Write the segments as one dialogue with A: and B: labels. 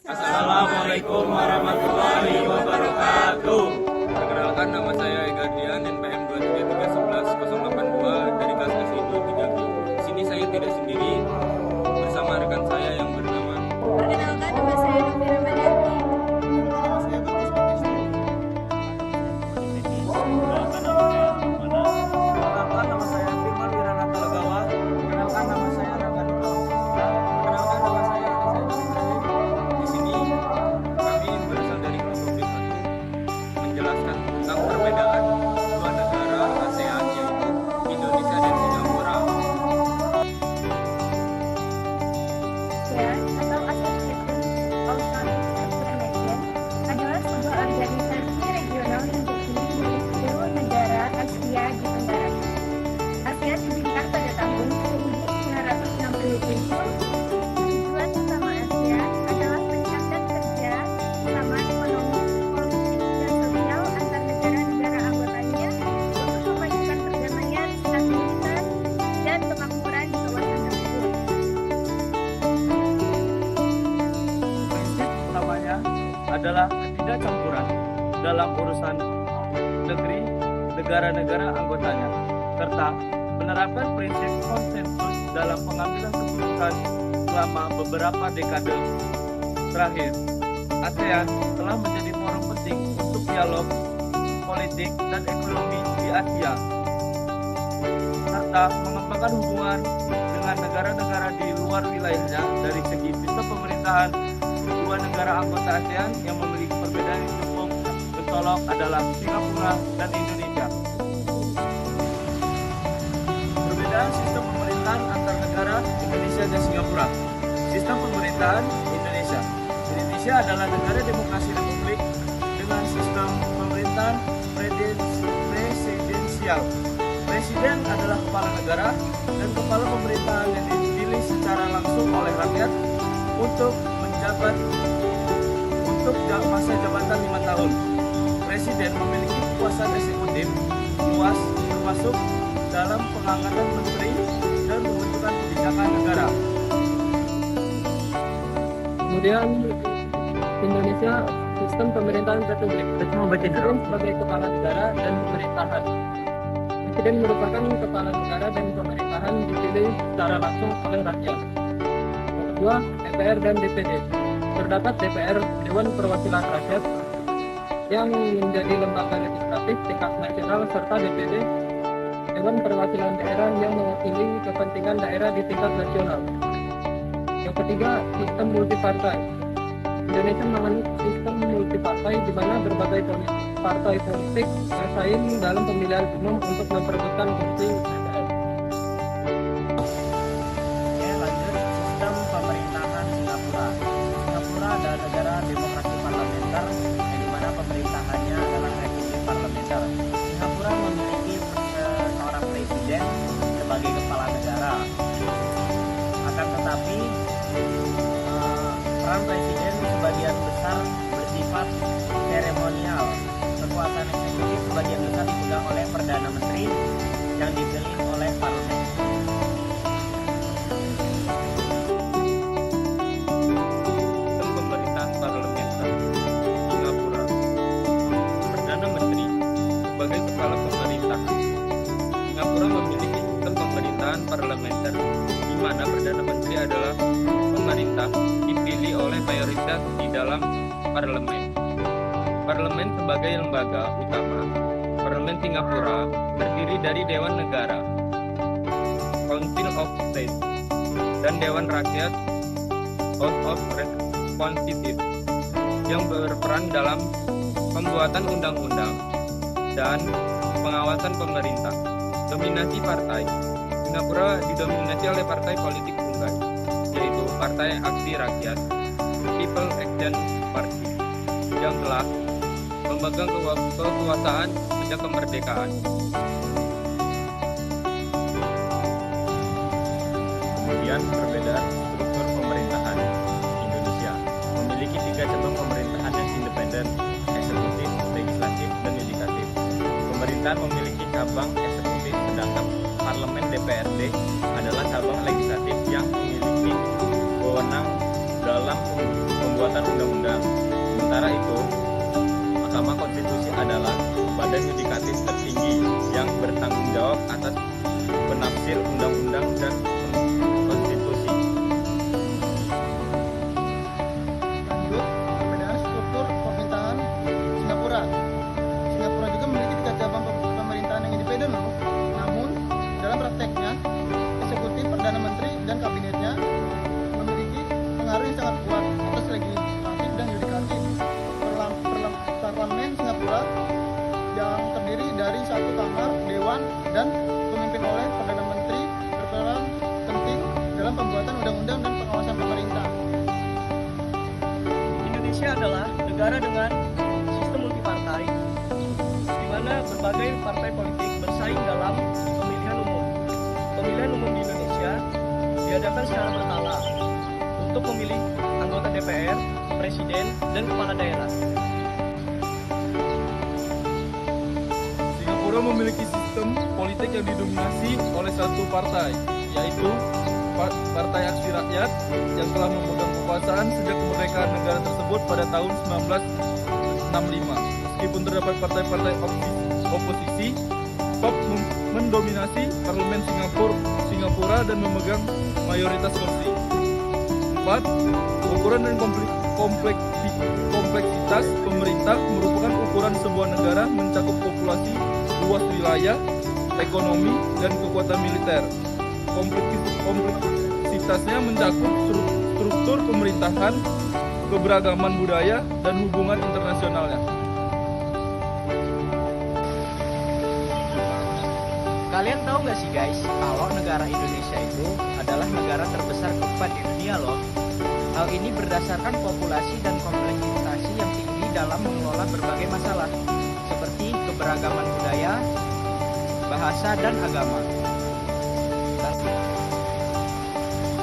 A: Assalamualaikum warahmatullahi wabarakatuh. Perkenalkan, nama saya Ega Dian, NPM 23311-082 dari kelas SI2 Jambi. Di sini saya tidak sendiri, bersama rekan saya yang bernama.
B: Perkenalkan, nama saya Novira Madianti.
C: Perkenalkan, nama saya Firman Wiranata Legawa. Perkenalkan, nama saya Rangga Nurulsita. Perkenalkan, nama saya Alisa Ibrahim.
A: Di sini kami berasal dari kelompok B1 menjelaskan tentang perbedaan dua negara ASEAN, yaitu Indonesia dan Singapura.
B: ASEAN atau Association of Southeast Asian adalah sebuah organisasi regional yang terdiri dari 10 negara Asia di Tenggara. ASEAN didirikan pada tahun 1967. Tujuan utama ASEAN adalah meningkatkan kerja sama ekonomi, politik, dan sosial antar negara-negara anggotanya untuk memajukan perdamaian, stabilitas, dan kemakmuran di kawasan tersebut.
C: Prinsip utamanya adalah ketidakcampuran dalam urusan negeri negara-negara anggotanya, serta menerapkan prinsip konsensus dalam pengambilan keputusan selama beberapa dekade terakhir. ASEAN telah menjadi forum penting untuk dialog politik dan ekonomi di Asia, serta mengembangkan hubungan dengan negara-negara di luar wilayahnya. Dari segi sistem pemerintahan, dua negara anggota ASEAN yang memiliki perbedaan yang cukup mencolok adalah Singapura dan Indonesia. Perbedaan sistem pemerintahan antar negara Indonesia dan Singapura. Sistem pemerintahan Indonesia. Indonesia adalah negara demokrasi republik dengan sistem pemerintahan presidensial. Presiden adalah kepala negara dan kepala pemerintahan yang dipilih secara langsung oleh rakyat untuk menjabat masa jabatan 5 tahun. Presiden memiliki kekuasaan eksekutif luas, termasuk dalam pengangkatan menteri dan pembentukan kebijakan negara.
D: Kemudian Indonesia sistem pemerintahan republik. Presiden sebagai kepala negara dan pemerintahan. Presiden merupakan kepala negara dan pemerintahan dipilih secara langsung oleh rakyat. Yang kedua, DPR dan DPD. Terdapat DPR, Dewan Perwakilan Rakyat, yang menjadi lembaga legislatif tingkat nasional, serta DPD, Dewan Perwakilan Daerah, yang mewakili kepentingan daerah di tingkat nasional. Yang ketiga, sistem multipartai. Indonesia menganut sistem multipartai di mana berbagai partai politik bersaing dalam pemilihan umum untuk memperebutkan kursi DPR.
C: Oke, lanjut sistem pemerintahan Singapura. Singapura adalah negara demokrasi parlementer yang dimana pemerintahannya adalah republik parlementer. Singapura memiliki seorang presiden sebagai kepala negara. Akan tetapi peran presiden sebagian besar bersifat seremonial. Kekuasaan eksekutif sebagian besar dipegang oleh Perdana Menteri yang dipilih oleh parlemen.
A: Sistem pemerintahan parlementer Singapura. Perdana Menteri sebagai kepala pemerintahan. Singapura memiliki sistem pemerintahan parlementer, di mana Perdana Menteri adalah pemerintah dipilih oleh mayoritas di dalam parlemen. Parlemen sebagai lembaga utama. Parlemen Singapura terdiri dari Dewan Negara, Council of State, dan Dewan Rakyat, House of Representatives, yang berperan dalam pembuatan undang-undang dan pengawasan pemerintah. Dominasi partai. Singapura didominasi oleh partai politik tunggal, yaitu Partai Aksi Rakyat, People Action Party, yang telah memegang kekuasaan sejak kemerdekaan. Kemudian perbedaan struktur pemerintahan. Indonesia memiliki 3 cabang pemerintahan yang independen, eksekutif, legislatif, dan yudikatif. Pemerintahan memiliki cabang eksekutif, sedangkan parlemen DPRD adalah cabang legislatif yang memiliki wewenang dalam pembuatan undang-undang. Sementara itu, Mahkamah Konstitusi adalah badan yudikatif tertinggi yang bertanggung jawab atas penafsir undang-undang dan konstitusi.
E: Lanjut, perbedaan struktur pemerintahan Singapura. Singapura juga memiliki 3 cabang pemerintahan yang independen loh. Namun, dalam prakteknya, eksekutif, perdana menteri, dan kabinetnya memiliki pengaruh yang sangat kuat atas legislatif dan yudikatif. Parlemen Singapura yang terdiri dari 1 kamar dewan dan dipimpin oleh perdana menteri berperan penting dalam pembuatan undang-undang dan pengawasan pemerintah.
F: Indonesia adalah negara dengan sistem multipartai, di mana berbagai partai politik bersaing dalam pemilihan umum. Pemilihan umum di Indonesia diadakan secara berkala untuk memilih anggota DPR, presiden, dan kepala daerah.
C: Singapura memiliki sistem politik yang didominasi oleh satu partai, yaitu Partai Aksi Rakyat yang telah memegang kekuasaan sejak kemerdekaan negara tersebut pada tahun 1965. Meskipun terdapat partai-partai oposisi, POP mendominasi parlemen Singapura dan memegang mayoritas kursi. 4. Ukuran dan kompleksitas pemerintah merupakan ukuran sebuah negara mencakup populasi, luas wilayah, ekonomi, dan kekuatan militer. Kompleksitasnya mencakup struktur pemerintahan, keberagaman budaya, dan hubungan internasionalnya.
F: Kalian tahu nggak sih guys, kalau negara Indonesia itu adalah negara terbesar keempat di dunia loh. Hal ini berdasarkan populasi dan kompleksitas yang tinggi dalam mengelola berbagai masalah, seperti keberagaman budaya, bahasa, dan agama.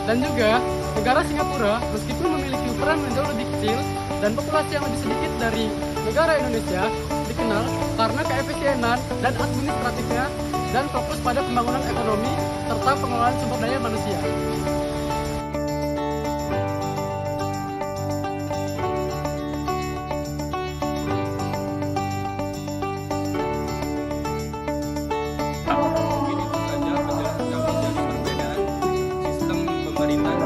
D: Dan juga, negara Singapura meskipun memiliki ukuran yang jauh lebih kecil dan populasi yang lebih sedikit dari negara Indonesia, dikenal karena keefisienan dan administratifnya dan fokus pada pembangunan ekonomi serta pengelolaan sumber daya manusia.
A: Mungkin itu saja penjelasan kami dari perbedaan sistem pemerintahan